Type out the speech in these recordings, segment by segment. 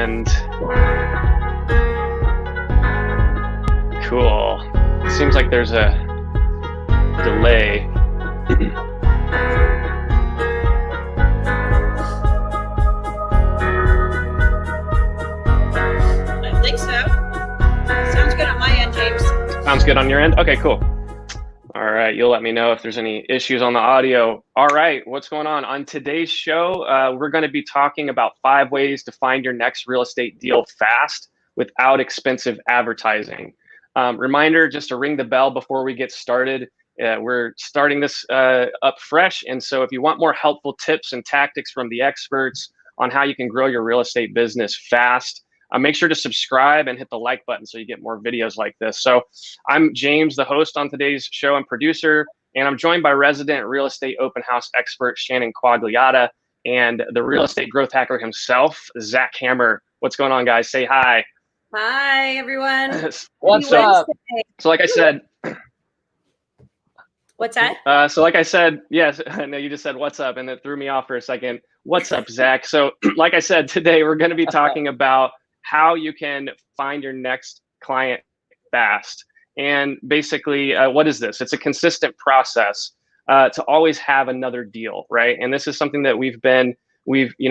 And cool. Seems like there's a delay. I think so. Sounds good on my end, James. Sounds good on your end? Okay, cool. All right, you'll let me know if there's any issues on the audio. All right, what's going on? On today's show, we're going to be talking about 5 ways to find your next real estate deal fast without expensive advertising. Reminder, just to ring the bell before we get started. We're starting this up fresh, and so if you want more helpful tips and tactics from the experts on how you can grow your real estate business fast, make sure to subscribe and hit the like button so you get more videos like this. So I'm James, the host on today's show and producer, and I'm joined by resident real estate open house expert Shannon Quagliata and the real estate growth hacker himself, Zach Hammer. What's going on, guys? Say hi. Hi, everyone. What's up? So like I said, what's that? so like I said, yes, I know you just said what's up, and it threw me off for a second. What's up, Zach? So like I said, today we're going to be talking about how you can find your next client fast. And basically, what is this? It's a consistent process to always have another deal, right? And this is something that we've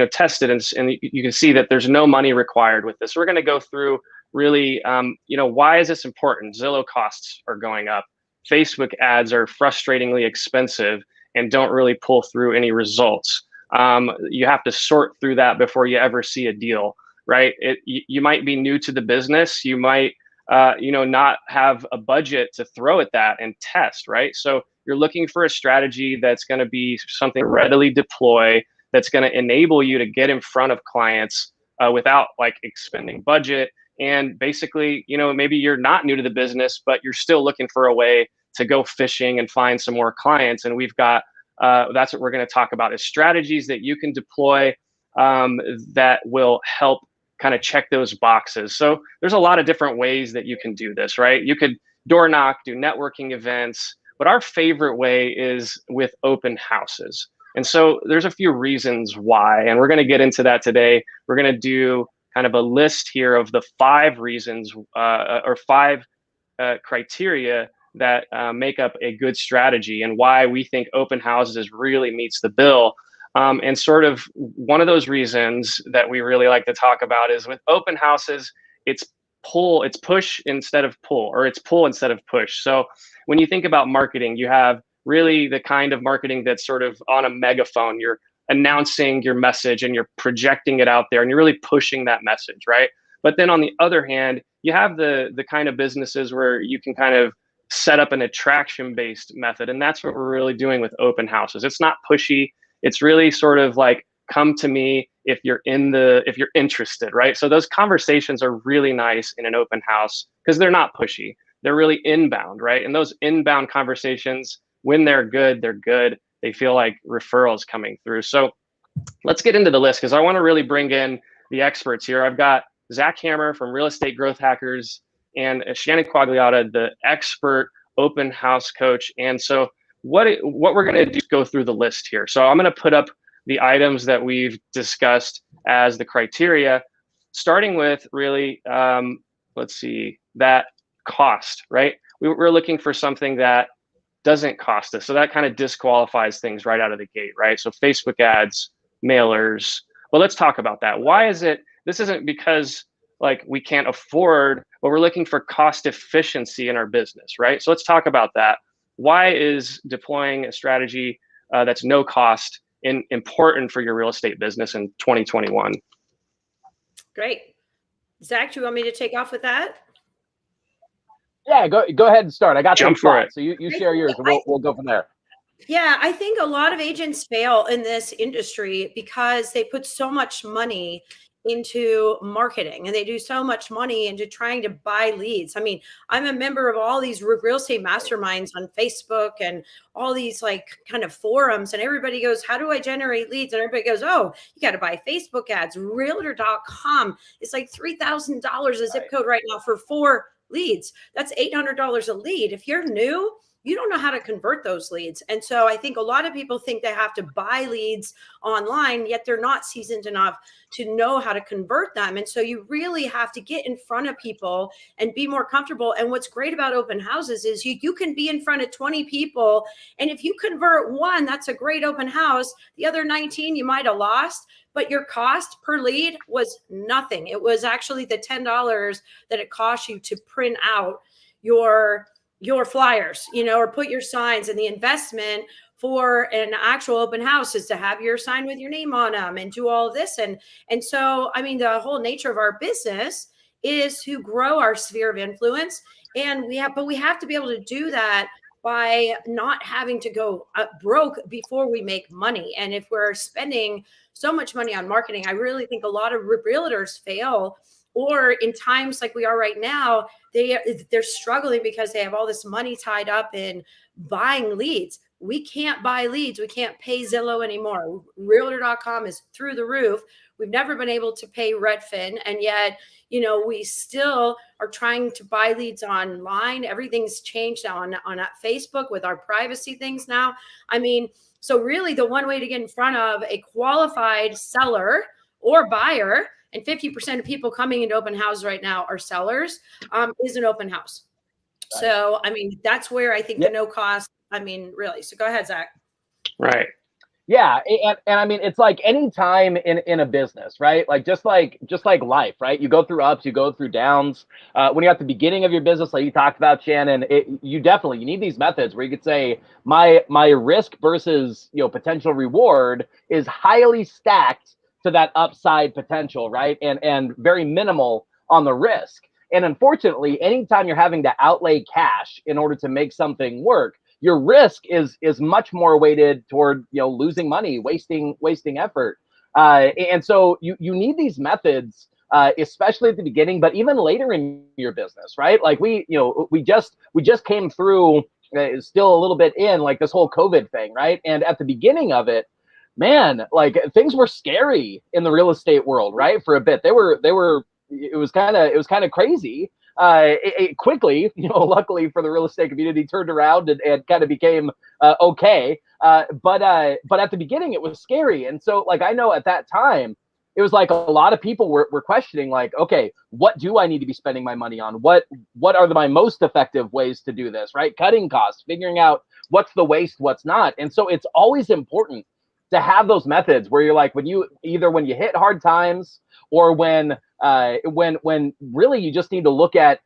tested, and you can see that there's no money required with this. We're going to go through really, why is this important? Zillow costs are going up. Facebook ads are frustratingly expensive and don't really pull through any results. You have to sort through that before you ever see a deal. Right? You might be new to the business. You might, not have a budget to throw at that and test, right? So you're looking for a strategy that's going to be something readily deploy, that's going to enable you to get in front of clients without like expending budget. And basically, maybe you're not new to the business, but you're still looking for a way to go fishing and find some more clients. And we've got, that's what we're going to talk about, is strategies that you can deploy that will help kind of check those boxes. So there's a lot of different ways that you can do this, right? You could door knock, do networking events, but our favorite way is with open houses. And so there's a few reasons why, and we're going to get into that today. We're going to do kind of a list here of the 5 reasons or 5 criteria that make up a good strategy and why we think open houses really meets the bill. And sort of one of those reasons that we really like to talk about is with open houses, it's push instead of pull, or it's pull instead of push. So when you think about marketing, you have really the kind of marketing that's sort of on a megaphone. You're announcing your message and you're projecting it out there and you're really pushing that message, right? But then on the other hand, you have the kind of businesses where you can kind of set up an attraction-based method. And that's what we're really doing with open houses. It's not pushy. It's really sort of like, come to me if you're interested, right? So those conversations are really nice in an open house because they're not pushy. They're really inbound, right? And those inbound conversations, when they're good, they feel like referrals coming through. So let's get into the list because I want to really bring in the experts here. I've got Zach Hammer from Real Estate Growth Hackers and Shannon Quagliata, the expert open house coach. And so what we're going to do is go through the list here. So I'm going to put up the items that we've discussed as the criteria, starting with really, let's see, that cost, right? We're looking for something that doesn't cost us. So that kind of disqualifies things right out of the gate, right? So Facebook ads, mailers. Well, let's talk about that. Why is it, this isn't because like we can't afford, but we're looking for cost efficiency in our business, right? So let's talk about that. Why is deploying a strategy that's no cost important for your real estate business in 2021? Great. Zach, do you want me to take off with that? Yeah, go ahead and start. I got Jump for it. So you share yours and we'll go from there. Yeah, I think a lot of agents fail in this industry because they put so much money into marketing and they do so much money into trying to buy leads. I mean, I'm a member of all these real estate masterminds on Facebook and all these like kind of forums, and everybody goes, how do I generate leads? And everybody goes, oh, you got to buy Facebook ads. Realtor.com is like $3,000 a zip code right now for 4 leads. That's $800 a lead. If you're new, you don't know how to convert those leads. And so I think a lot of people think they have to buy leads online, yet they're not seasoned enough to know how to convert them. And so you really have to get in front of people and be more comfortable. And what's great about open houses is you can be in front of 20 people. And if you convert one, that's a great open house. The other 19 you might have lost, but your cost per lead was nothing. It was actually the $10 that it cost you to print out your flyers, or put your signs, and the investment for an actual open house is to have your sign with your name on them and do all of this. And so, I mean, the whole nature of our business is to grow our sphere of influence. And we have to be able to do that by not having to go broke before we make money. And if we're spending so much money on marketing, I really think a lot of realtors fail, or in times like we are right now, they're struggling because they have all this money tied up in buying leads. We can't buy leads. We can't pay Zillow anymore. Realtor.com is through the roof. We've never been able to pay Redfin. And yet, we still are trying to buy leads online. Everything's changed on Facebook with our privacy things now. I mean, so really the one way to get in front of a qualified seller or buyer, and 50% of people coming into open houses right now are sellers, is an open house. Right. So, I mean, that's where I think the no cost, I mean, really. So go ahead, Zach. Right. Yeah. And I mean, it's like any time in a business, right? Like, just like life, right? You go through ups, you go through downs. When you're at the beginning of your business, like you talked about, Shannon, you need these methods where you could say my risk versus, potential reward is highly stacked to that upside potential, right? And very minimal on the risk. And unfortunately, anytime you're having to outlay cash in order to make something work, your risk is much more weighted toward, losing money, wasting effort. And so you need these methods, especially at the beginning, but even later in your business, right? Like we just came through, still a little bit in like this whole COVID thing, right? And at the beginning of it, man, like things were scary in the real estate world, right? For a bit, it was kind of crazy. It quickly, luckily for the real estate community, turned around and kind of became okay. But at the beginning, it was scary. And so, like, I know at that time, it was like a lot of people were questioning, like, okay, what do I need to be spending my money on? What are my most effective ways to do this, right? Cutting costs, figuring out what's the waste, what's not. And so it's always important to have those methods where you're like, when you hit hard times, or when really you just need to look at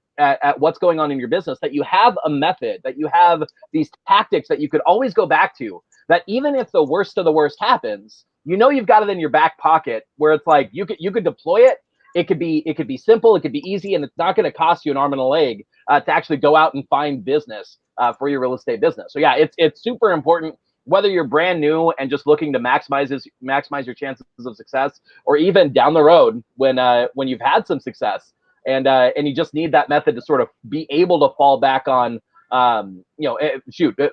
what's going on in your business, that you have a method, that you have these tactics that you could always go back to, that even if the worst of the worst happens, you've got it in your back pocket, where it's like you could deploy it. It could be simple, it could be easy, and it's not going to cost you an arm and a leg to actually go out and find business for your real estate business. So yeah, it's super important, whether you're brand new and just looking to maximize your chances of success, or even down the road when you've had some success and you just need that method to sort of be able to fall back on. The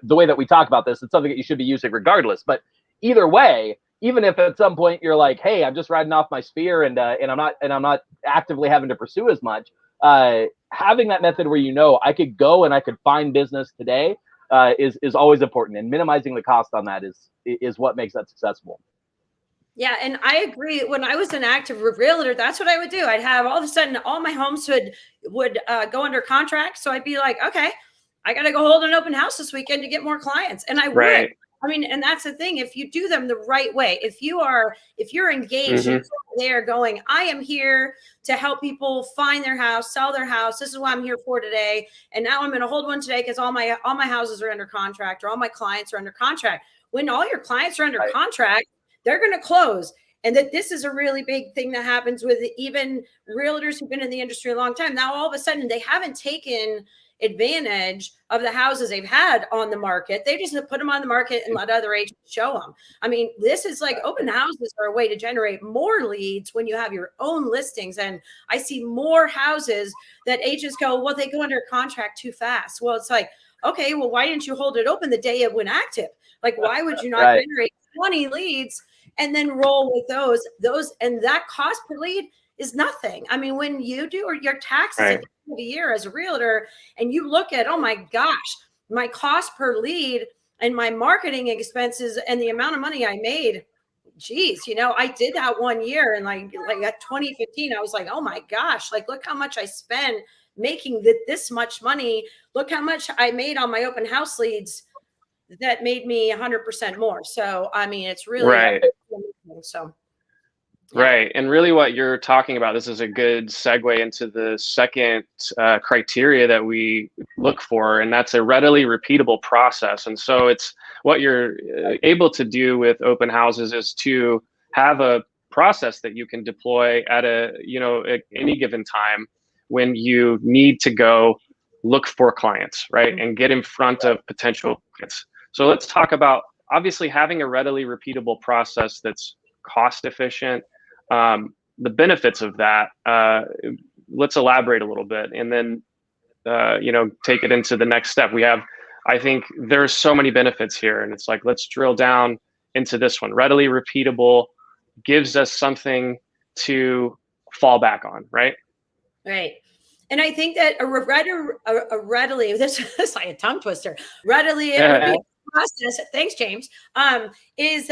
way that we talk about this, it's something that you should be using regardless. But either way, even if at some point you're like, hey, I'm just riding off my sphere and I'm not actively having to pursue as much, having that method where I could go and I could find business today is always important, and minimizing the cost on that is what makes that successful. Yeah, and I agree. When I was an active realtor, that's what I would do. I'd have all of a sudden all my homes would go under contract, so I'd be like, okay, I got to go hold an open house this weekend to get more clients, and I would. I mean, and that's the thing. If you do them the right way, if you're engaged, you're there going, I am here to help people find their house, sell their house. This is what I'm here for today. And now I'm going to hold one today because all my houses are under contract, or all my clients are under contract. When all your clients are under contract, they're going to close. And that this is a really big thing that happens with even realtors who've been in the industry a long time. Now, all of a sudden, they haven't taken advantage of the houses they've had on the market. They just put them on the market and let other agents show them. I mean, this is like, open houses are a way to generate more leads when you have your own listings. And I see more houses that agents go, well, they go under contract too fast. Well, it's like, okay, well, why didn't you hold it open the day it went active? Like, why would you not generate 20 leads and then roll with those? And that cost per lead is nothing. I mean, when you do your taxes at the end of the year as a realtor, and you look at, oh my gosh, my cost per lead and my marketing expenses and the amount of money I made, geez, you know, I did that 1 year, and like at 2015, I was like, oh my gosh, like look how much I spent making this much money. Look how much I made on my open house leads that made me 100% more. So, I mean, it's really right. So. Yeah. Right. And really what you're talking about, this is a good segue into the second criteria that we look for, and that's a readily repeatable process. And so it's what you're able to do with open houses is to have a process that you can deploy at at any given time when you need to go look for clients, right? And get in front of potential clients. So let's talk about obviously having a readily repeatable process that's cost efficient. The benefits of that, let's elaborate a little bit, and then take it into the next step. I think there's so many benefits here, and it's like, let's drill down into this one. Readily repeatable gives us something to fall back on, right? Right. And I think that a readily, this is like a tongue twister, readily process, thanks James, is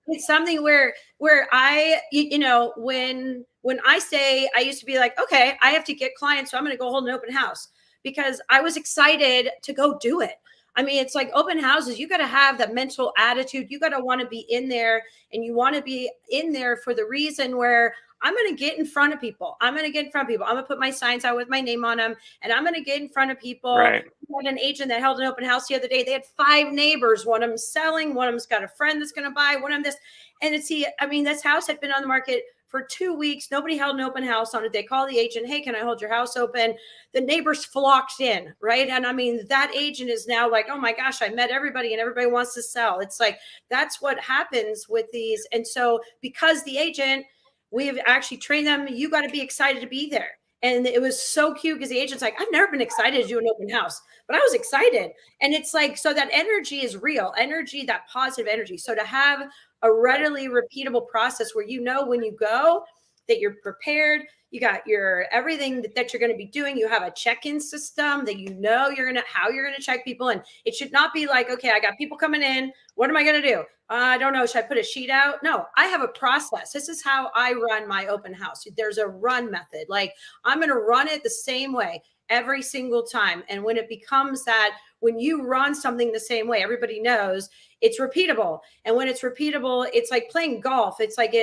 it's something where I, when I say, I used to be like, okay, I have to get clients, so I'm going to go hold an open house, because I was excited to go do it. I mean, it's like open houses, you got to have that mental attitude. You got to want to be in there, and you want to be in there for the reason where I'm going to get in front of people. I'm going to put my signs out with my name on them, and I'm going to get in front of people. Right. We had an agent that held an open house the other day. They had 5 neighbors. One of them selling, one of them's got a friend that's going to buy, one of them this. And this house had been on the market for 2 weeks. Nobody held an open house on it. They call the agent, hey, can I hold your house open? The neighbors flocked in, right? And I mean, that agent is now like, oh my gosh, I met everybody and everybody wants to sell. It's like, that's what happens with these. And so because the agent, we've actually trained them, you got to be excited to be there. And it was so cute because the agent's like, I've never been excited to do an open house, but I was excited. And it's like, so that energy is real energy, that positive energy. So to have a readily repeatable process where, when you go, that you're prepared, you got your everything that you're going to be doing. You have a check-in system that how you're going to check people. And it should not be like, okay, I got people coming in. What am I going to do? I don't know. Should I put a sheet out? No, I have a process. This is how I run my open house. There's a run method. Like, I'm going to run it the same way every single time. And when it becomes that, when you run something the same way, everybody knows it's repeatable. And when it's repeatable, it's like playing golf. It's like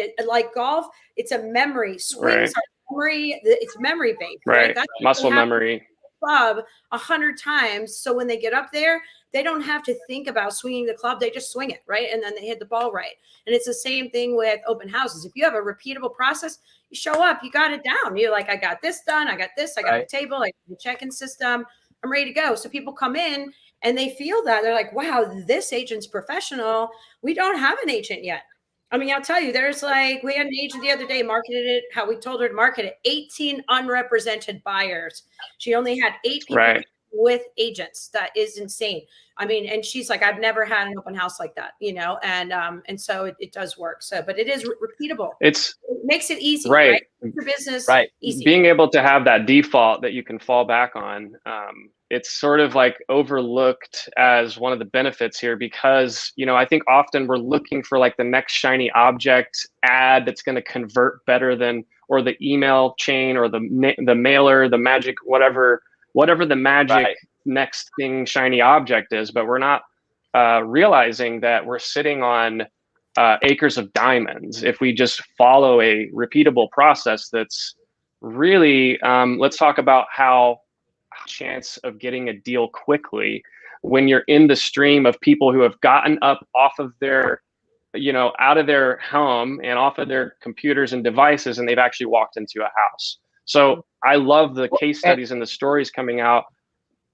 golf. It's a memory. Swings are memory. It's memory based. Right. That's muscle memory. Club 100 times. So when they get up there, they don't have to think about swinging the club. They just swing it, right? And then they hit the ball right. And it's the same thing with open houses. If you have a repeatable process, you show up, you got it down. You're like, I got this done. I got this. I got the table. I got the check-in system. I'm ready to go. So people come in and they feel that. They're like, wow, this agent's professional. We don't have an agent yet. I mean, I'll tell you, we had an agent the other day, marketed it how we told her to market it. 18 unrepresented buyers. She only had 8 people with agents. That is insane. I mean, and she's like, I've never had an open house like that, and so it does work. So, but it is repeatable. It makes it easy, right? Your business, easy. Being able to have that default that you can fall back on, it's sort of like overlooked as one of the benefits here, because, I think often we're looking for like the next shiny object ad that's going to convert better than, or the email chain or the mailer, the magic, whatever the magic next thing shiny object is. But we're not realizing that we're sitting on acres of diamonds if we just follow a repeatable process that's really, let's talk about how chance of getting a deal quickly when you're in the stream of people who have gotten up off of their, out of their home and off of their computers and devices, and they've actually walked into a house. So I love the case studies and the stories coming out,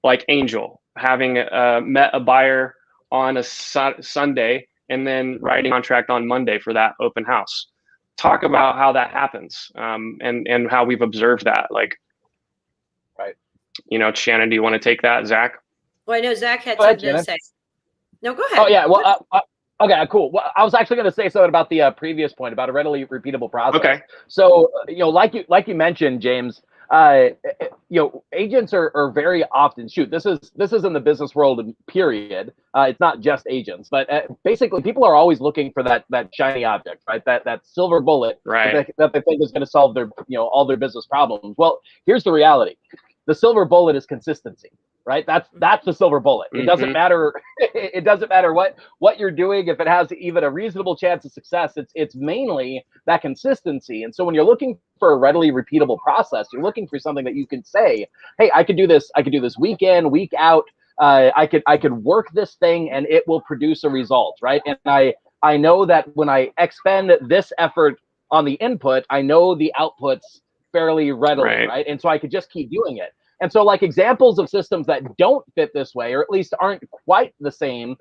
like Angel having met a buyer on a Sunday and then writing a contract on Monday for that open house. Talk about how that happens, and how we've observed that. Like, Shannon, do you want to take that, Zach? Well, I know Zach had something to say. No, go ahead. Oh yeah, well, okay, cool. Well, I was actually going to say something about the previous point about a readily repeatable process. Okay. So, like you mentioned, James, agents are very often, this is in the business world, period. It's not just agents, but basically people are always looking for that shiny object, right? That silver bullet Right. that they think is going to solve their, all their business problems. Well, here's the reality. The silver bullet is consistency, right? That's the silver bullet. It doesn't matter. It doesn't matter what you're doing. If it has even a reasonable chance of success, it's mainly that consistency. And so when you're looking for a readily repeatable process, you're looking for something that you can say, hey, I could do this week in, week out. I could work this thing and it will produce a result, right? And I know that when I expend this effort on the input, I know the outputs fairly readily, right? And so I could just keep doing it. And so, like, examples of systems that don't fit this way, or at least aren't quite the same,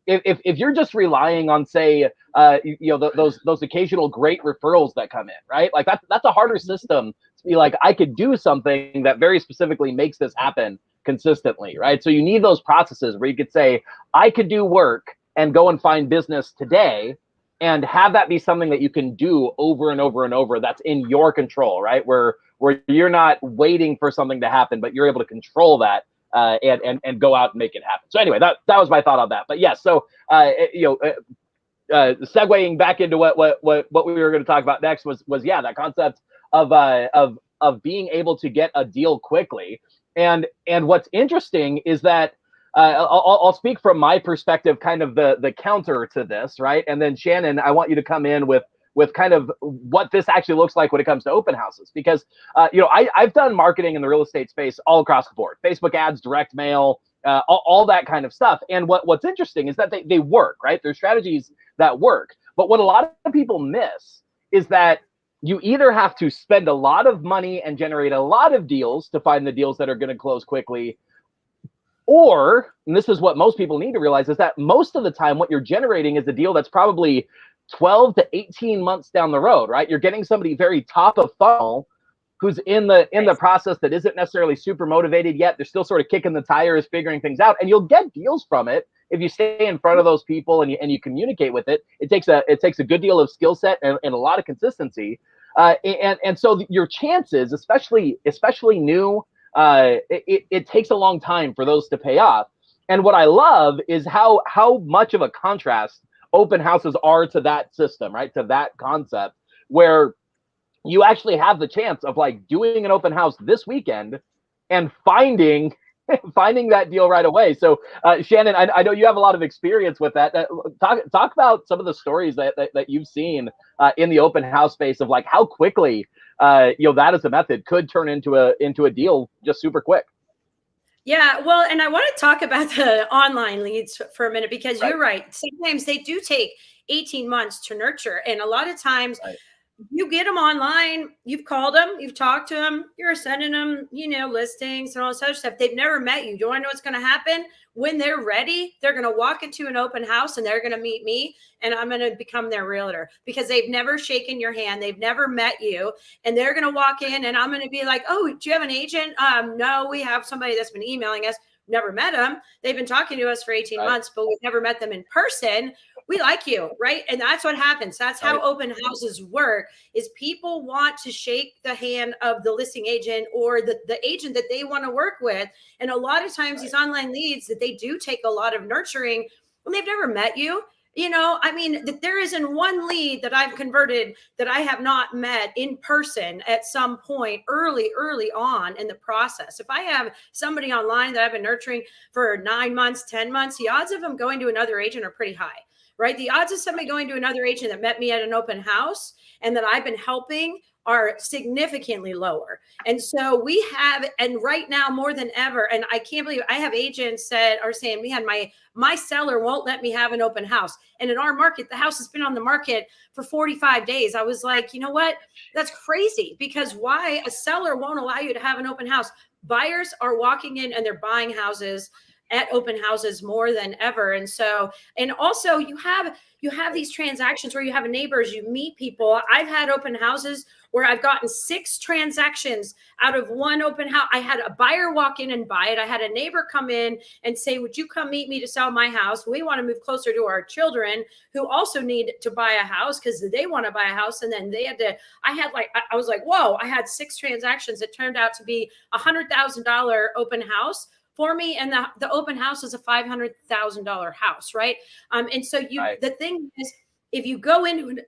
if you're just relying on, say, those occasional great referrals that come in, right? Like that's a harder system to be like, I could do something that very specifically makes this happen consistently, right? So you need those processes where you could say, I could do work and go and find business today, and have that be something that you can do over and over and over. That's in your control, right? Where you're not waiting for something to happen, but you're able to control that and go out and make it happen. So anyway, that was my thought on that. But yes, so segueing back into what we were going to talk about next was that concept of being able to get a deal quickly. And what's interesting is that I'll speak from my perspective, kind of the counter to this, right? And then Shannon, I want you to come in with kind of what this actually looks like when it comes to open houses, because I've done marketing in the real estate space all across the board: Facebook ads, direct mail, all that kind of stuff. And what's interesting is that they work, right? There's strategies that work, but what a lot of people miss is that you either have to spend a lot of money and generate a lot of deals to find the deals that are going to close quickly. Or, and this is what most people need to realize, is that most of the time what you're generating is a deal that's probably 12 to 18 months down the road, right? You're getting somebody very top of funnel who's in the process that isn't necessarily super motivated yet. They're still sort of kicking the tires, figuring things out, and you'll get deals from it if you stay in front of those people and you communicate with it. It takes a good deal of skill set and a lot of consistency, and so your chances, especially new. It takes a long time for those to pay off. And what I love is how much of a contrast open houses are to that system, right? To that concept, where you actually have the chance of like doing an open house this weekend and finding that deal right away. So Shannon, I know you have a lot of experience with that. Talk about some of the stories that you've seen in the open house space of like how quickly that as a method could turn into a deal just super quick. Yeah, well, and I want to talk about the online leads for a minute, because Right. You're right. Sometimes they do take 18 months to nurture. And a lot of times you get them online, you've called them, you've talked to them, you're sending them, listings and all this other stuff. They've never met you. Do I know what's going to happen? When they're ready, they're going to walk into an open house and they're going to meet me, and I'm going to become their realtor, because they've never shaken your hand. They've never met you, and they're going to walk in and I'm going to be like, oh, do you have an agent? No, we have somebody that's been emailing us. Never met them. They've been talking to us for 18 months, but we've never met them in person. We like you, right? And that's what happens. That's how open houses work, is people want to shake the hand of the listing agent or the agent that they want to work with. And a lot of times these online leads, that they do take a lot of nurturing when they've never met you. There isn't one lead that I've converted that I have not met in person at some point early on in the process. If I have somebody online that I've been nurturing for 9 months, 10 months, the odds of them going to another agent are pretty high, right? The odds of somebody going to another agent that met me at an open house and that I've been helping are significantly lower. And so and right now more than ever, and I can't believe I have agents that are saying, man, my seller won't let me have an open house. And in our market, the house has been on the market for 45 days. I was like, you know what? That's crazy, because why a seller won't allow you to have an open house? Buyers are walking in and they're buying houses at open houses more than ever. And so, and also you have these transactions where you have neighbors, you meet people. I've had open houses where I've gotten 6 transactions out of one open house. I had a buyer walk in and buy it. I had a neighbor come in and say, would you come meet me to sell my house? We want to move closer to our children who also need to buy a house because they want to buy a house. And then they had to, I was like, whoa, I had 6 transactions. It turned out to be $100,000 open house for me, and the open house is a $500,000 house, right? And so the thing is, if you go into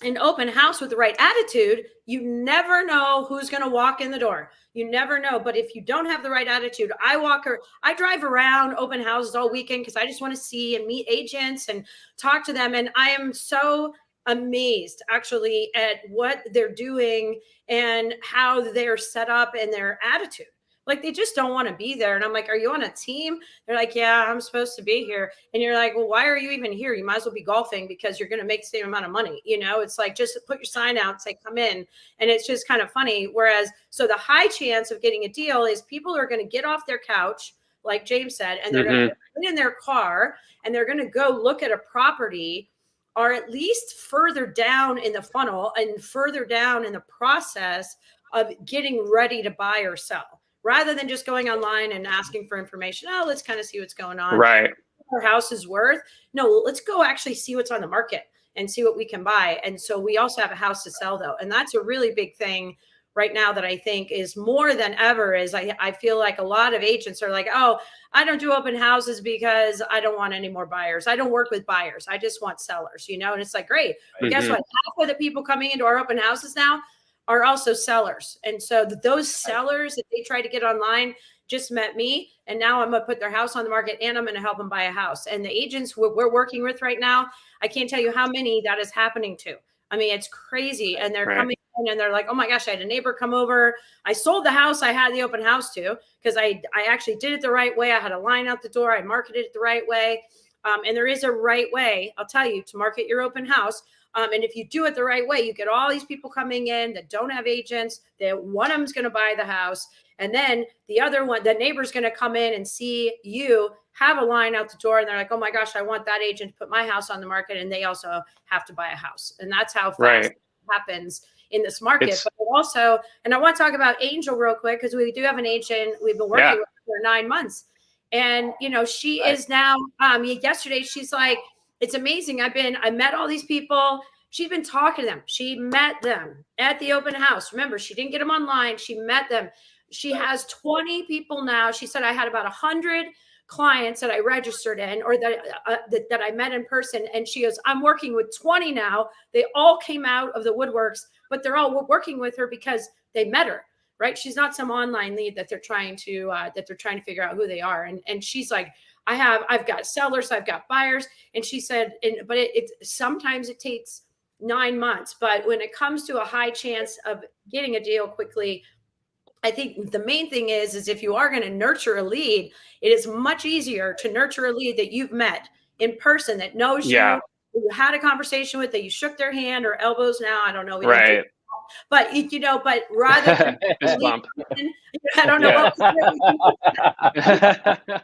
an open house with the right attitude, you never know who's going to walk in the door. You never know. But if you don't have the right attitude, I drive around open houses all weekend because I just want to see and meet agents and talk to them. And I am so amazed actually at what they're doing and how they're set up and their attitude. Like they just don't want to be there. And I'm like, are you on a team? They're like, yeah, I'm supposed to be here. And you're like, well, why are you even here? You might as well be golfing because you're going to make the same amount of money. You know, it's like, just put your sign out and say, come in. And it's just kind of funny. Whereas, so the high chance of getting a deal is people are going to get off their couch, like James said, and they're going to get in their car and they're going to go look at a property, or at least further down in the funnel and further down in the process of getting ready to buy or sell, rather than just going online and asking for information. Oh, let's kind of see what's going on. Right. Our house is worth. No, let's go actually see what's on the market and see what we can buy. And so we also have a house to sell though. And that's a really big thing right now that I think is more than ever is I feel like a lot of agents are like, oh, I don't do open houses because I don't want any more buyers. I don't work with buyers. I just want sellers, you know? And it's like, great. But guess what? Half of the people coming into our open houses now are also sellers. And so those sellers that they try to get online just met me. And now I'm going to put their house on the market and I'm going to help them buy a house. And the agents we're working with right now, I can't tell you how many that is happening to. I mean, it's crazy. And they're coming in and they're like, oh my gosh, I had a neighbor come over. I sold the house I had the open house to because I actually did it the right way. I had a line out the door. I marketed it the right way. And there is a right way, I'll tell you, to market your open house. And if you do it the right way, you get all these people coming in that don't have agents, that one of them's going to buy the house. And then the other one, the neighbor's going to come in and see you have a line out the door. And they're like, oh my gosh, I want that agent to put my house on the market. And they also have to buy a house. And that's how fast it happens in this market. But also, and I want to talk about Angel real quick, because we do have an agent we've been working with for 9 months. And, you know, she is now, yesterday, she's like, it's amazing. I met all these people. She's been talking to them. She met them at the open house. Remember, she didn't get them online. She met them. She has 20 people now. She said, I had about 100 clients that I registered in or that I met in person. And she goes, I'm working with 20 now. They all came out of the woodworks, but they're all working with her because they met her, right? She's not some online lead that they're trying to figure out who they are. And she's like, I've got sellers, I've got buyers. And she said, but sometimes it takes 9 months, but when it comes to a high chance of getting a deal quickly, I think the main thing is if you are going to nurture a lead, it is much easier to nurture a lead that you've met in person, that knows you had a conversation with, that you shook their hand or elbows now. I don't know. Right. But, but rather than bump. I don't know.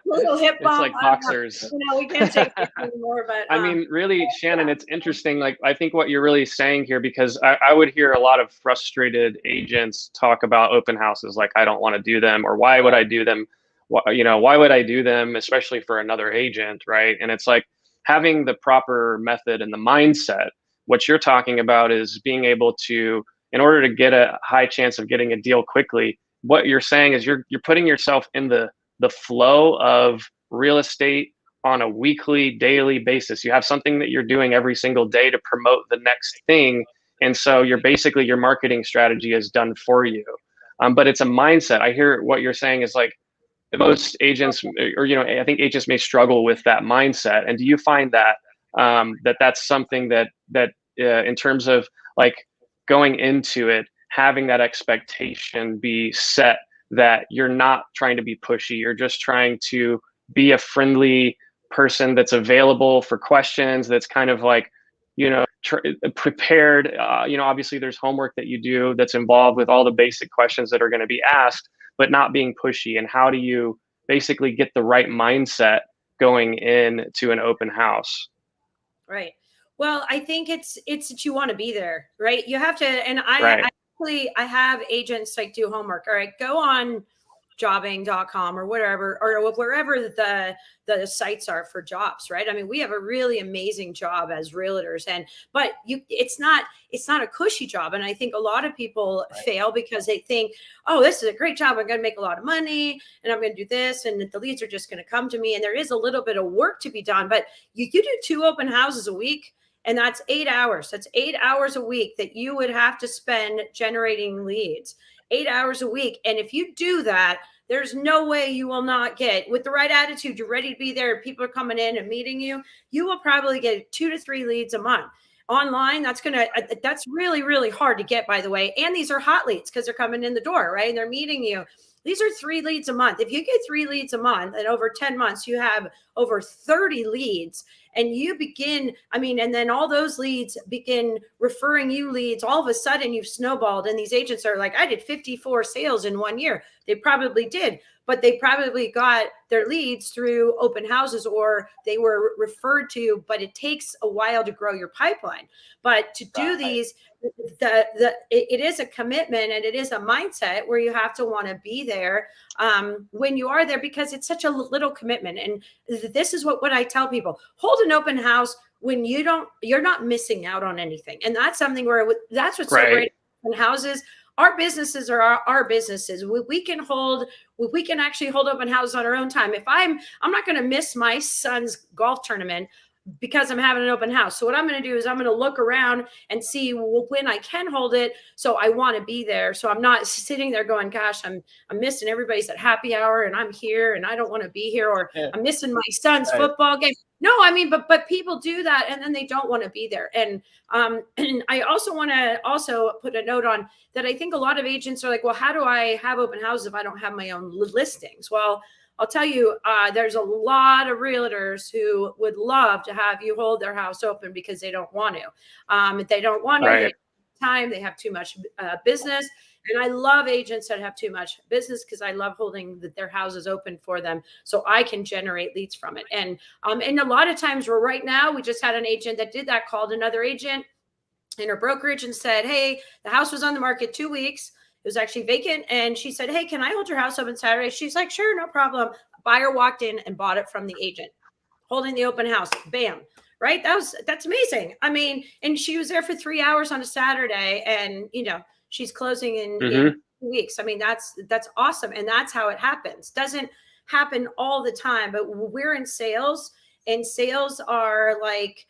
Little hip bump. It's like boxers. We can't take it anymore. But I mean, really, Shannon, it's interesting. Like, I think what you're really saying here, because I would hear a lot of frustrated agents talk about open houses, like, I don't want to do them, or why would I do them? Why would I do them, especially for another agent, right? And it's like having the proper method and the mindset. What you're talking about is being able to, in order to get a high chance of getting a deal quickly, what you're saying is you're putting yourself in the flow of real estate on a weekly, daily basis. You have something that you're doing every single day to promote the next thing. And so your marketing strategy is done for you. But it's a mindset. I hear what you're saying is like most agents, or, I think agents may struggle with that mindset. And do you find that that's something that in terms of like going into it, having that expectation be set that you're not trying to be pushy, you're just trying to be a friendly person that's available for questions, that's kind of like, prepared. Obviously there's homework that you do that's involved with all the basic questions that are going to be asked, but not being pushy. And how do you basically get the right mindset going into an open house. Right. Well, I think it's that you want to be there, right? You have to, and Right. I have agents like do homework. All right, go on jobbing.com or whatever, or wherever the sites are for jobs, right? I mean, we have a really amazing job as realtors, but it's not a cushy job. And I think a lot of people fail because they think, oh, this is a great job, I'm going to make a lot of money and I'm going to do this, and the leads are just going to come to me. And there is a little bit of work to be done, but you do 2 open houses a week, and that's 8 hours. That's 8 hours a week that you would have to spend generating leads. 8 hours a week. And if you do that, there's no way you will not get, with the right attitude, you're ready to be there, people are coming in and meeting you, you will probably get 2 to 3 leads a month. Online, that's really, really hard to get, by the way. And these are hot leads because they're coming in the door, right? And they're meeting you. These are 3 leads a month. If you get 3 leads a month, and over 10 months, you have over 30 leads. And you begin, and then all those leads begin referring you leads. All of a sudden you've snowballed, and these agents are like, I did 54 sales in 1 year. They probably did, but they probably got their leads through open houses, or they were referred to, but it takes a while to grow your pipeline. But to do these, it is a commitment, and it is a mindset where you have to want to be there when you are there, because it's such a little commitment. And this is what I tell people: hold an open house when you're not missing out on anything. And that's something where that's what's so great in houses. Our businesses are our businesses. We can actually hold open houses on our own time. If I'm not going to miss my son's golf tournament because I'm having an open house. So what I'm going to do is I'm going to look around and see when I can hold it. So I want to be there. So I'm not sitting there going, gosh, I'm missing everybody's at happy hour and I'm here and I don't want to be here, or I'm missing my son's football game. No, but people do that, and then they don't want to be there. And I also want to put a note on that. I think a lot of agents are like, well, how do I have open houses if I don't have my own listings? Well, I'll tell you, there's a lot of realtors who would love to have you hold their house open because they don't want to. They don't want to. They time. They have too much business. And I love agents that have too much business because I love holding their houses open for them so I can generate leads from it. And a lot of times right now, we just had an agent that did that, called another agent in her brokerage and said, hey, the house was on the market 2 weeks. It was actually vacant. And she said, hey, can I hold your house open Saturday? She's like, sure, no problem. Buyer walked in and bought it from the agent, holding the open house. Bam. Right. That's amazing. And she was there for 3 hours on a Saturday, and, she's closing in 2 weeks. That's awesome. And that's how it happens. Doesn't happen all the time, but we're in sales, and sales are like,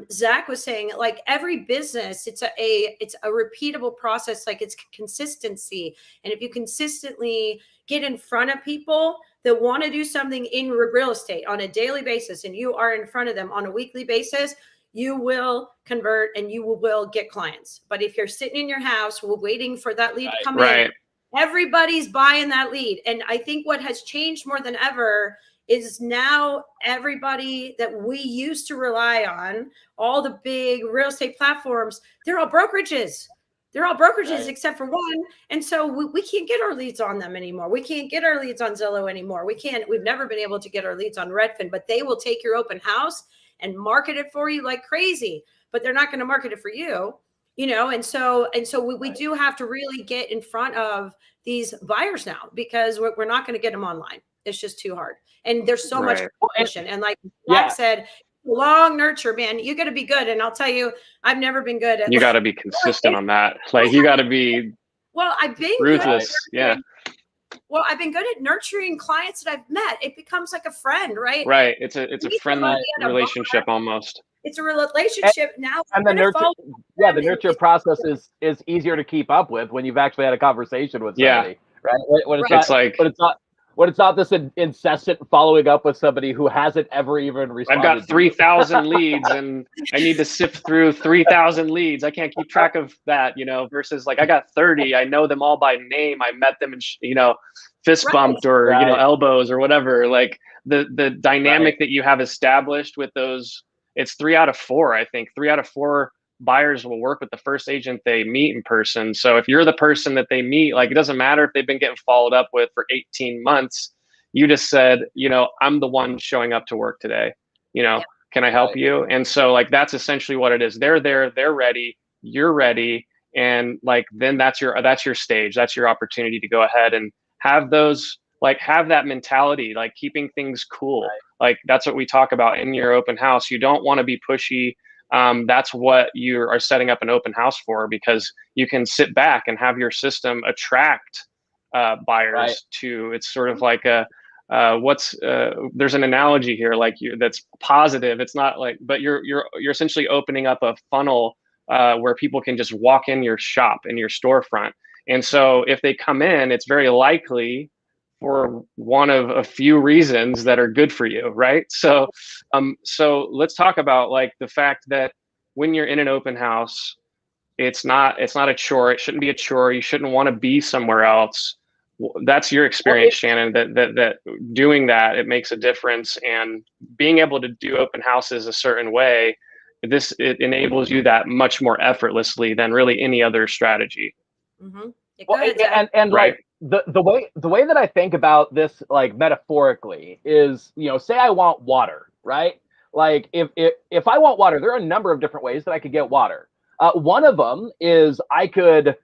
Zach was saying, like every business, it's a repeatable process. Like it's consistency. And if you consistently get in front of people that want to do something in real estate on a daily basis, and you are in front of them on a weekly basis, you will convert and you will get clients. But if you're sitting in your house waiting for that lead to come in, everybody's buying that lead. And I think what has changed more than ever is now everybody that we used to rely on, all the big real estate platforms, they're all brokerages. They're all brokerages except for one. And so we can't get our leads on them anymore. We can't get our leads on Zillow anymore. We've never been able to get our leads on Redfin, but they will take your open house and market it for you like crazy, but they're not going to market it for you, and so we do have to really get in front of these buyers now, because we're not going to get them online. It's just too hard. And there's so much competition. And like Zach said, long nurture, man, you got to be good. And I'll tell you, I've never been good at. You got to be consistent on that. Like you got to be. Well, I've been ruthless. Well, I've been good at nurturing clients that I've met. It becomes like a friend, right? Right. It's a friendly relationship almost. It's a relationship now. And the nurture process is easier to keep up with when you've actually had a conversation with somebody, right? When it's not this incessant following up with somebody who hasn't ever even responded. I've got 3,000 leads and I need to sift through 3,000 leads. I can't keep track of that, versus like I got 30. I know them all by name. I met them and, fist bumped or, elbows or whatever. Like the dynamic that you have established with those, it's 3 out of 4, I think. 3 out of 4 buyers will work with the first agent they meet in person. So if you're the person that they meet, like it doesn't matter if they've been getting followed up with for 18 months, You just said, I'm the one showing up to work today. Yeah. Can I help you? And so like that's essentially what it is. They're there, they're ready, you're ready, and like then that's your stage, that's your opportunity to go ahead and have that mentality, like keeping things cool. Right. Like that's what we talk about in your open house. You don't want to be pushy. That's what you are setting up an open house for, because you can sit back and have your system attract buyers Right. to. It's sort of like there's an analogy here, like that's positive. It's not like, but you're essentially opening up a funnel where people can just walk in your shop, in your storefront. And so if they come in, it's very likely for one of a few reasons that are good for you, right? So let's talk about like the fact that when you're in an open house, it's not a chore. It shouldn't be a chore. You shouldn't want to be somewhere else. That's your experience, Shannon, that doing that, it makes a difference. And being able to do open houses a certain way, it enables you that much more effortlessly than really any other strategy. Mm-hmm. Yeah, Well, ahead, and right. like the way that I think about this, like metaphorically, is, say I want water, right? Like if I want water, there are a number of different ways that I could get water. One of them is I could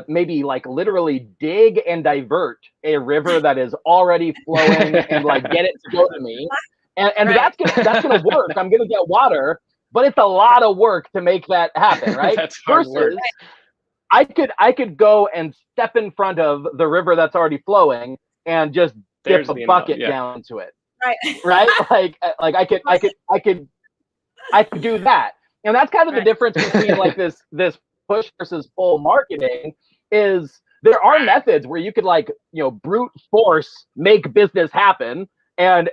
maybe like literally dig and divert a river that is already flowing and like get it to go to me, and Right. that's gonna work. I'm gonna get water, but it's a lot of work to make that happen, right? That's hard work. I could go and step in front of the river that's already flowing and just dip a bucket down to it. Right. Right? Like I could do that. And that's kind of the difference between like this push versus pull marketing. Is there are methods where you could like, brute force make business happen and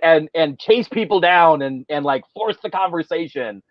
chase people down and like force the conversation.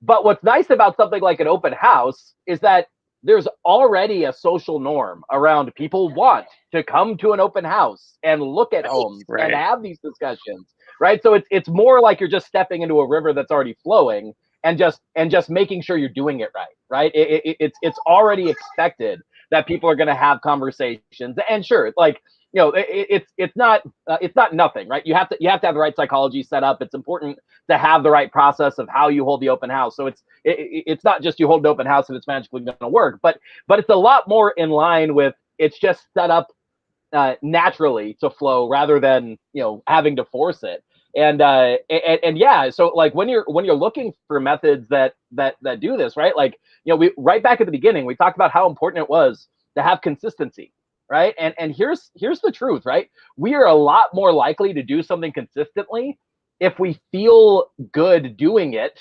But what's nice about something like an open house is that there's already a social norm around people want to come to an open house and look at homes and have these discussions, right? So it's more like you're just stepping into a river that's already flowing and just making sure you're doing it right? It's already expected that people are going to have conversations, and sure, like, it's not nothing, right? You have to have the right psychology set up. It's important to have the right process of how you hold the open house. So it's not just you hold an open house and it's magically going to work, but it's a lot more in line with it's just set up naturally to flow rather than having to force it. And yeah, so like when you're looking for methods that do this, right? Like, we right back at the beginning, we talked about how important it was to have consistency. Right. And here's the truth, right? We are a lot more likely to do something consistently if we feel good doing it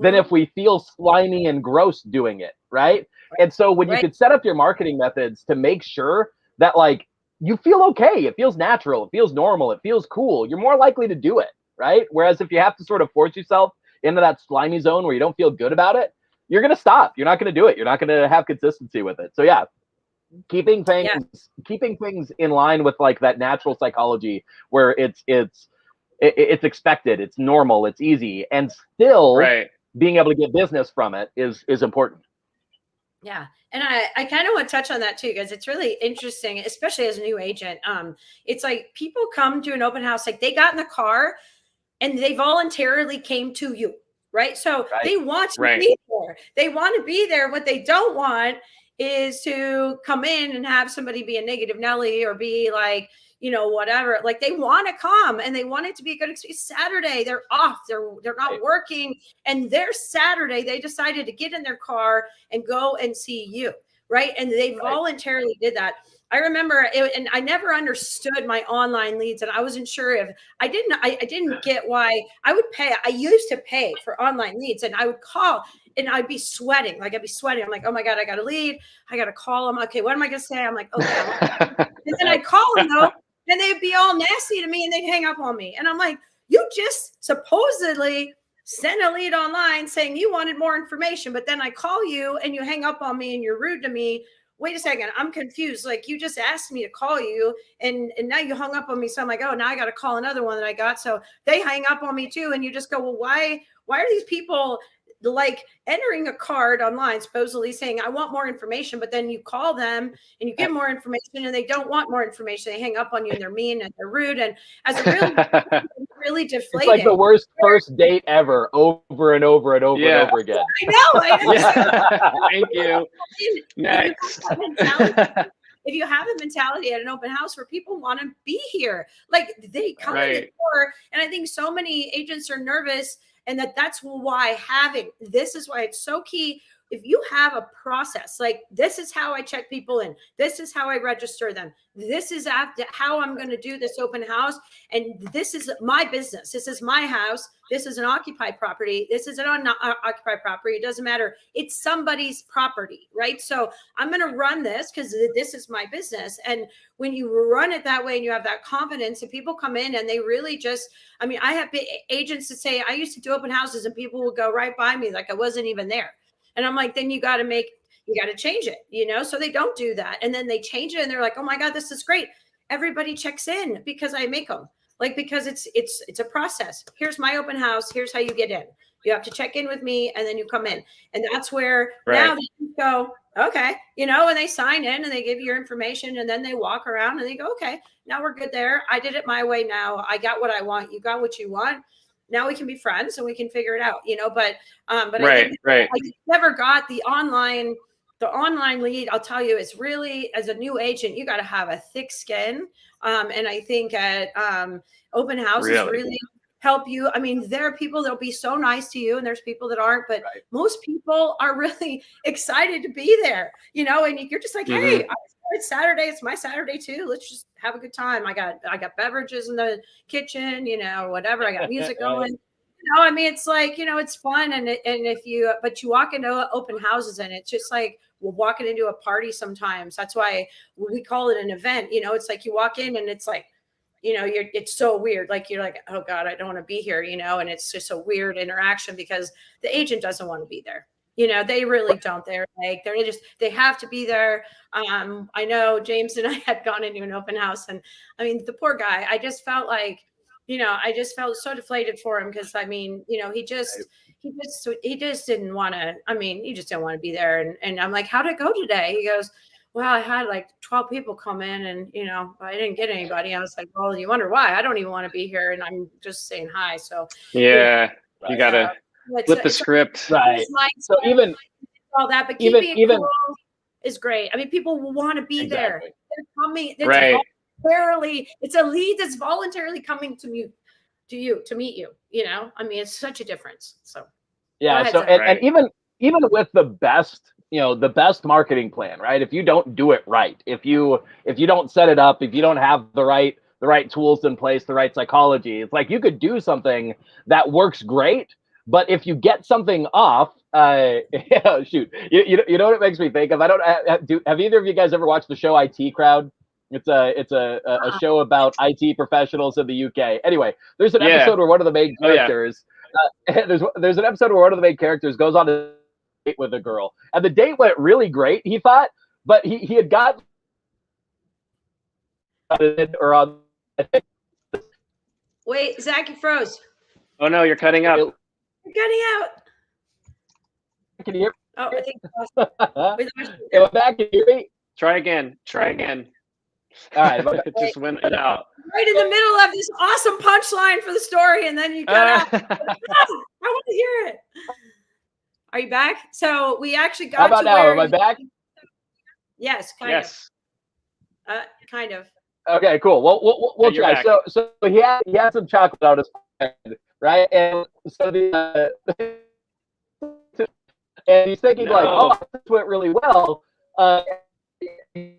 than if we feel slimy and gross doing it. Right. And so when you could set up your marketing methods to make sure that like you feel okay, it feels natural, it feels normal, it feels cool, you're more likely to do it. Right. Whereas if you have to sort of force yourself into that slimy zone where you don't feel good about it, you're going to stop. You're not going to do it. You're not going to have consistency with it. So yeah. Keeping things in line with like that natural psychology where it's expected, it's normal, it's easy, and still being able to get business from it is important. Yeah. And I kind of want to touch on that too, because it's really interesting, especially as a new agent. It's like people come to an open house, like they got in the car and they voluntarily came to you, right? So they want to be there. They want to be there. What they don't want is to come in and have somebody be a negative Nelly or be like, whatever. Like they want to come and they want it to be a good experience. Saturday, they're off. They're not working. And their Saturday, they decided to get in their car and go and see you. Right. And they voluntarily did that. I remember it, and I never understood my online leads, and I wasn't sure if I didn't get why I would pay. I used to pay for online leads, and I would call and I'd be sweating. Like I'd be sweating. I'm like, oh my God, I got a lead. I got to call them. Okay. What am I going to say? I'm like, okay. And then I'd call them though, and they'd be all nasty to me and they'd hang up on me. And I'm like, you just supposedly sent a lead online saying you wanted more information, but then I call you and you hang up on me and you're rude to me. Wait a second, I'm confused. Like you just asked me to call you and now you hung up on me. So I'm like, oh, now I got to call another one that I got. So they hang up on me too. And you just go, well, why are these people like entering a card online, supposedly saying, I want more information, but then you call them and you get more information and they don't want more information. They hang up on you and they're mean and they're rude. And as a real, really deflating. It's like the worst first date ever, over and over and over and over again. I know. Yeah. Thank you. Next. If you have a mentality at an open house where people want to be here, like they come in the door, and I think so many agents are nervous, and that's why this is why it's so key. If you have a process, like this is how I check people in, this is how I register them, this is how I'm going to do this open house, and this is my business, this is my house, this is an occupied property, this is an unoccupied property, it doesn't matter, it's somebody's property, right? So I'm going to run this because this is my business. And when you run it that way and you have that confidence, and people come in and they really just, I mean, I have agents that say, I used to do open houses and people would go right by me like I wasn't even there. And I'm like, then you got to change it, you know? So they don't do that. And then they change it and they're like, oh my God, this is great. Everybody checks in because I make them, like, because it's a process. Here's my open house. Here's how you get in. You have to check in with me and then you come in. And that's where now they go, okay, you know, and they sign in and they give you your information and then they walk around and they go, okay, now we're good there. I did it my way. Now I got what I want. You got what you want. Now we can be friends and we can figure it out, you know, but I never got the online lead. I'll tell you, it's really, as a new agent, you got to have a thick skin. And I think at open houses really help you. I mean, there are people that'll be so nice to you and there's people that aren't, but most people are really excited to be there, you know, and you're just like, hey, it's Saturday. It's my Saturday too. Let's just have a good time. I got beverages in the kitchen, you know, whatever. I got music going. You know, I mean, it's like, you know, it's fun. But you walk into open houses and it's just like, we're walking into a party sometimes. That's why we call it an event. You know, it's like you walk in and it's like, you know, it's so weird. Like, you're like, oh God, I don't want to be here, you know, and it's just a weird interaction because the agent doesn't want to be there. You know, they really don't. They have to be there. I know James and I had gone into an open house and I mean, the poor guy, I just felt like, you know, I just felt so deflated for him. Cause I mean, you know, he just didn't want to, I mean, he just didn't want to be there. And I'm like, how'd it go today? He goes, well, I had like 12 people come in and, you know, I didn't get anybody. I was like, well, you wonder why? I don't even want to be here. And I'm just saying hi. So yeah, you got to flip the script. Right. So even all that, but keeping it cool is great. I mean, people will want to be there. They're coming. It's a lead that's voluntarily coming to meet you, you know? I mean, it's such a difference. So yeah. So, and even with the best, you know, the best marketing plan, right? If you don't do it right, if you don't set it up, if you don't have the right tools in place, the right psychology, it's like you could do something that works great, but if you get something off, shoot, you know what it makes me think of? Have either of you guys ever watched the show IT Crowd? It's a show about IT professionals in the UK. Anyway, there's an episode where one of the main characters, there's an episode where one of the main characters goes on a date with a girl, and the date went really great, he thought, but he had got wait, Zach, you froze. Oh no, you're cutting out. You're cutting out. Can you hear me? Oh, I think am I back? Can you hear me? Try again. All right. It just went out. Right in the middle of this awesome punchline for the story, and then you cut out. I want to hear it. Are you back? So we actually got. How about now? Am I back? Yes, kind of. Kind of. Okay, cool. Well, we'll try. Back. So he had some chocolate on his head, right? And so and he's thinking like, oh, this went really well.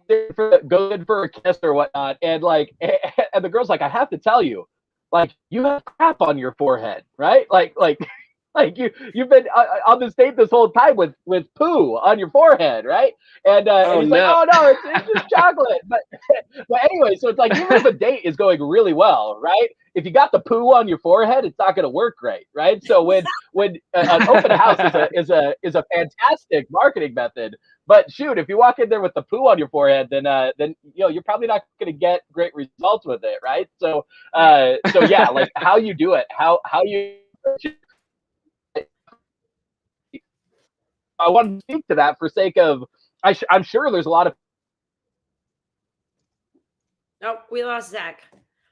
Good for a kiss or whatnot, and the girl's like, I have to tell you, like, you have crap on your forehead, right? Like you've been on this date this whole time with poo on your forehead, right? And he's like, oh no, it's just chocolate. But anyway, so it's like, even if a date is going really well, right? If you got the poo on your forehead, it's not going to work great, right? So when an open house is a fantastic marketing method, but shoot, if you walk in there with the poo on your forehead, then you know, you're probably not going to get great results with it, right? So yeah, like how you do it, how you I want to speak to that for sake of, I'm sure there's a lot of. Oh, we lost Zach.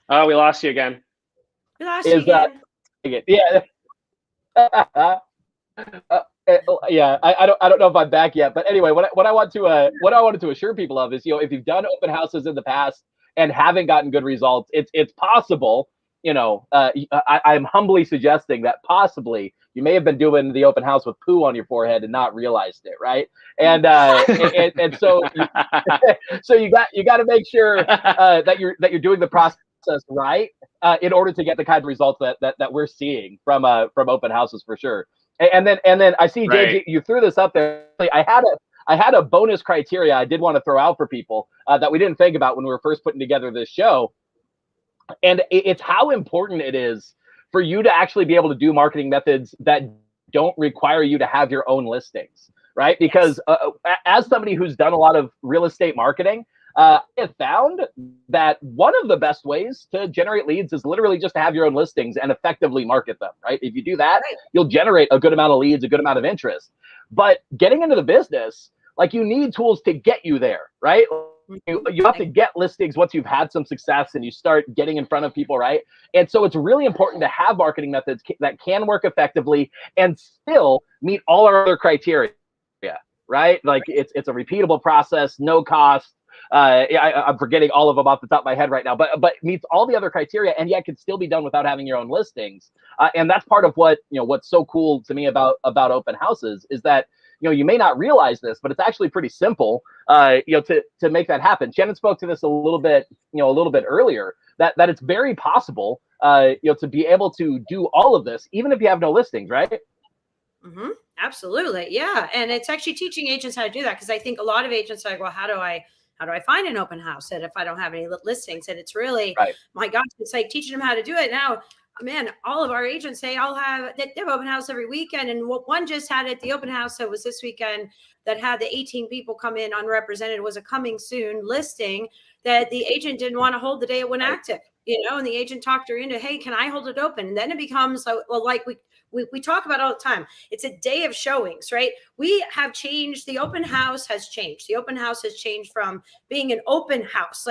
Oh, we lost you again. We lost you again. Yeah. Yeah, I don't know if I'm back yet, but anyway, what I wanted to assure people of is, if you've done open houses in the past and haven't gotten good results, it's possible. I'm humbly suggesting that possibly you may have been doing the open house with poo on your forehead and not realized it, right? And so so you got to make sure that you're doing the process right in order to get the kind of results that we're seeing from open houses for sure. And then I see, right. JJ, you threw this up there. I had a bonus criteria I did want to throw out for people that we didn't think about when we were first putting together this show. And it's how important it is for you to actually be able to do marketing methods that don't require you to have your own listings, right? Because as somebody who's done a lot of real estate marketing, I have found that one of the best ways to generate leads is literally just to have your own listings and effectively market them, right? If you do that, you'll generate a good amount of leads, a good amount of interest. But getting into the business, you need tools to get you there, right? You have to get listings once you've had some success and you start getting in front of people, right? And so it's really important to have marketing methods that can work effectively and still meet all our other criteria, right? It's a repeatable process, no cost. I'm forgetting all of them off the top of my head right now, but meets all the other criteria and yet can still be done without having your own listings. And that's part of what's so cool to me about open houses is that, you may not realize this, but it's actually pretty simple, to make that happen. Shannon spoke to this a little bit earlier, that it's very possible, to be able to do all of this, even if you have no listings, right? Mm-hmm. Absolutely. Yeah. And it's actually teaching agents how to do that. Cause I think a lot of agents are like, well, how do I find an open house? And if I don't have any listings, and it's really, right. My gosh, it's like teaching them how to do it now. Man, all of our agents, they have open house every weekend. And one just had it, the open house that was this weekend that had the 18 people come in unrepresented was a coming soon listing that the agent didn't want to hold the day it went active, and the agent talked her into, hey, can I hold it open? And then it becomes like we talk about all the time. It's a day of showings, right? We have changed. The open house has changed. The open house has changed from being an open house.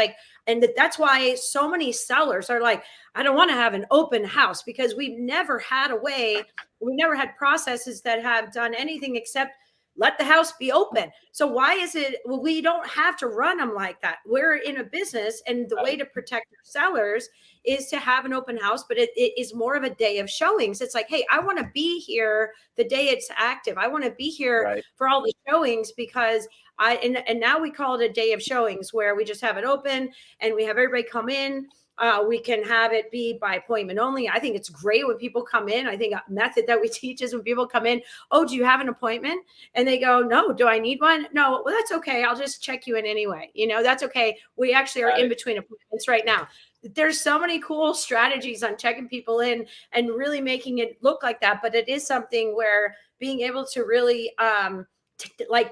And that's why so many sellers are like, I don't want to have an open house because we've never had processes that have done anything except let the house be open. So why is it, we don't have to run them like that. We're in a business, and the way to protect our sellers is to have an open house, but it is more of a day of showings. It's like, hey, I want to be here the day it's active. I want to be here for all the showings because and now we call it a day of showings where we just have it open and we have everybody come in. We can have it be by appointment only. I think it's great when people come in. I think a method that we teach is when people come in, oh, do you have an appointment? And they go, no, do I need one? No, well, that's okay. I'll just check you in anyway. That's okay. We actually are in between appointments right now. There's so many cool strategies on checking people in and really making it look like that. But it is something where being able to really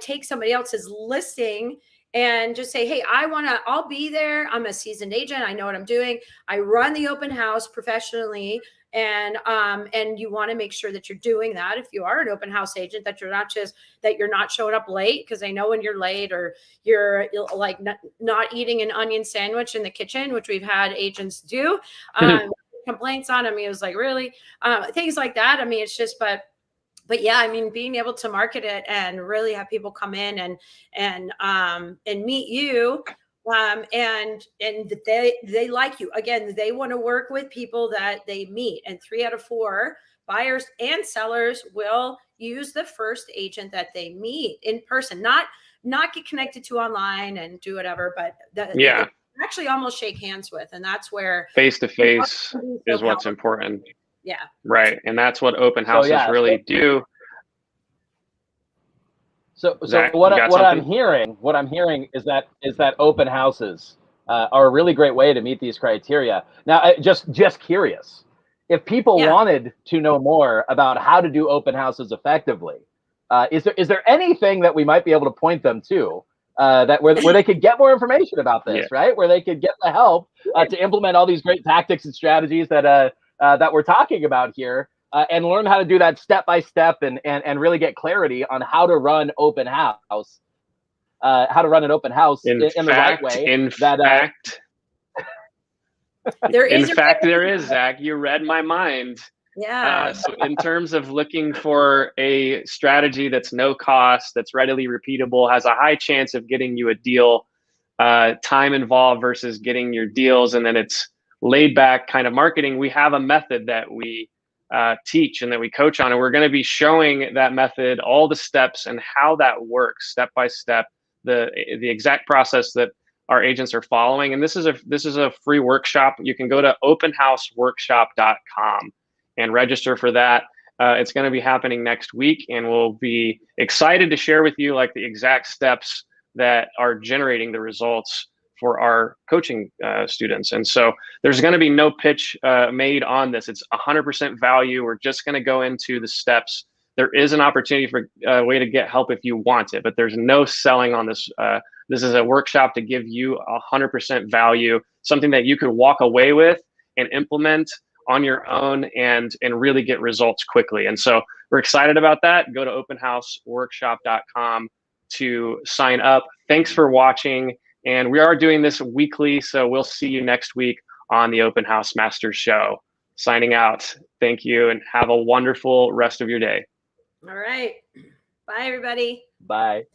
take somebody else's listing and just say, hey, I'll be there. I'm a seasoned agent. I know what I'm doing. I run the open house professionally. And you want to make sure that you're doing that. If you are an open house agent, that you're not showing up late, because I know when you're late or you're like not eating an onion sandwich in the kitchen, which we've had agents do, complaints on them. It was like, really, things like that. I mean, it's just, but yeah, I mean, being able to market it and really have people come in and meet you, and they like you. Again, they want to work with people that they meet, and 3 out of 4 buyers and sellers will use the first agent that they meet in person, not get connected to online and do whatever, but they actually almost shake hands with, and that's where face-to-face is what's important. Yeah. Right. And that's what open houses really do. So Zach, what I'm hearing is that open houses are a really great way to meet these criteria. Now, just curious, if people wanted to know more about how to do open houses effectively, is there anything that we might be able to point them to where they could get more information about this, right? Where they could get the help to implement all these great tactics and strategies that we're talking about here, and learn how to do that step by step and really get clarity on how to run open house, how to run an open house in the right way. In fact, there is, Zach. You read my mind. Yeah. So in terms of looking for a strategy that's no cost, that's readily repeatable, has a high chance of getting you a deal, time involved versus getting your deals, and then it's laid back kind of marketing, we have a method that we teach and that we coach on, and we're going to be showing that method, all the steps and how that works step by step, the exact process that our agents are following. And this is a free workshop. You can go to openhouseworkshop.com and register for that. It's going to be happening next week, and we'll be excited to share with you like the exact steps that are generating the results for our coaching students. And so there's going to be no pitch made on this. It's 100% value. We're just going to go into the steps. There is an opportunity for a way to get help if you want it, but there's no selling on this. This is a workshop to give you 100% value, something that you could walk away with and implement on your own and really get results quickly. And so we're excited about that. Go to openhouseworkshop.com to sign up. Thanks for watching. And we are doing this weekly, so we'll see you next week on the Open House Masters Show. Signing out. Thank you, and have a wonderful rest of your day. All right. Bye, everybody. Bye.